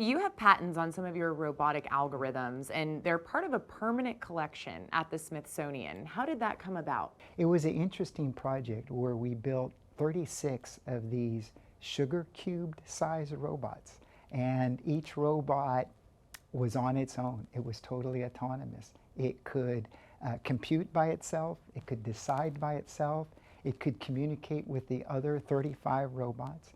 You have patents on some of your robotic algorithms, and they're part of a permanent collection at the Smithsonian. How did that come about? It was an interesting project where we built 36 of these sugar cubed size robots, and each robot was on its own. It was totally autonomous. It could compute by itself, it could decide by itself, it could communicate with the other 35 robots.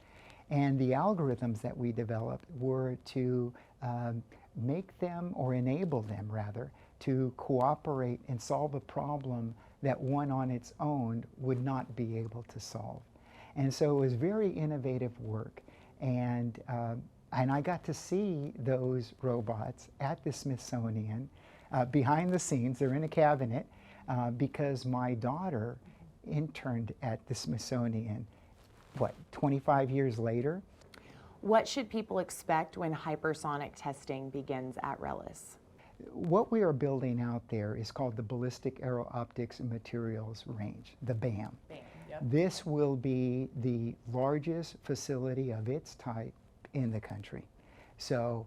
And the algorithms that we developed were to make them, or enable them rather, to cooperate and solve a problem that one on its own would not be able to solve. And so it was very innovative work. And I got to see those robots at the Smithsonian behind the scenes. They're in a cabinet because my daughter interned at the Smithsonian, 25 years later. What should people expect when hypersonic testing begins at RELIS? What we are building out there is called the Ballistic Aero Optics and Materials Range, the BAM. Yep. This will be the largest facility of its type in the country. So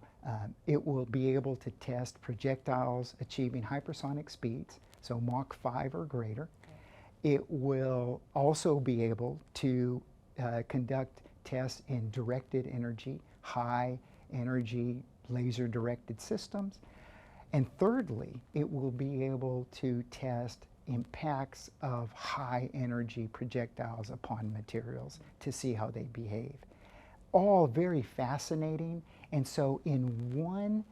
it will be able to test projectiles achieving hypersonic speeds, so Mach 5 or greater. It will also be able to conduct tests in directed energy, high energy laser directed systems. And thirdly, it will be able to test impacts of high energy projectiles upon materials to see how they behave. All very fascinating, and so in one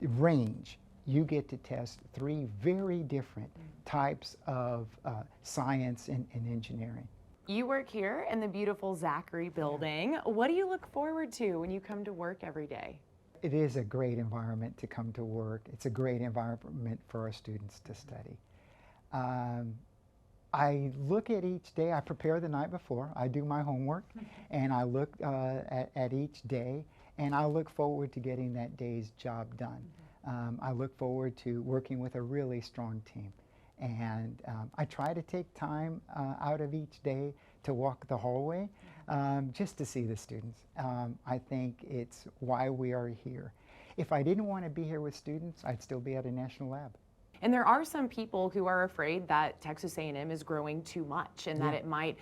range you get to test three very different types of science and engineering. You work here in the beautiful Zachary building. What do you look forward to when you come to work every day? It is a great environment to come to work. It's a great environment for our students to study. I look at each day, I prepare the night before, I do my homework, and I look at each day, and I look forward to getting that day's job done. I look forward to working with a really strong team. And I try to take time out of each day to walk the hallway just to see the students. I think it's why we are here. If I didn't want to be here with students, I'd still be at a national lab. And there are some people who are afraid that Texas A&M is growing too much and that it might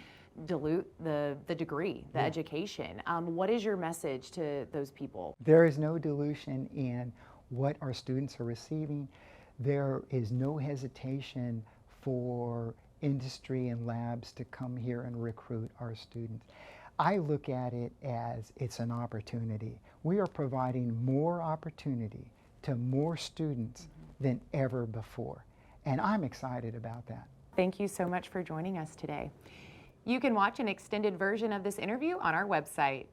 dilute the degree, the education. What is your message to those people? There is no dilution in what our students are receiving. There is no hesitation for industry and labs to come here and recruit our students. I look at it as it's an opportunity. We are providing more opportunity to more students than ever before, and I'm excited about that. Thank you so much for joining us today. You can watch an extended version of this interview on our website.